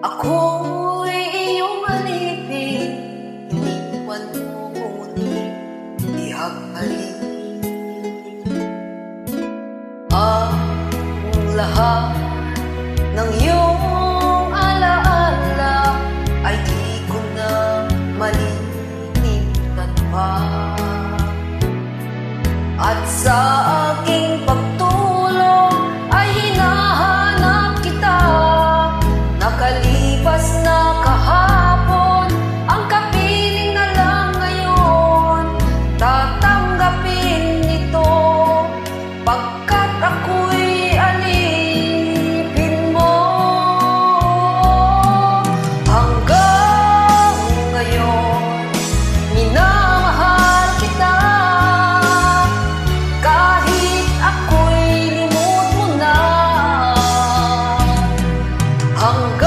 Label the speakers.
Speaker 1: Ako'y iyong alipin, iniwan mo ngunit ihaghalin ang lahat ng iyong alaala ay di ko na malilimutan pa. At sa aking pagtulog ay hinahanap kita. Nakalipas na kahapon, ang kapiling na lang ngayon. Tatanggapin ito pagkat ako'y alipin mo. Hanggang ngayon, minamahal kita. Kahit ako'y limot mo na. Hanggang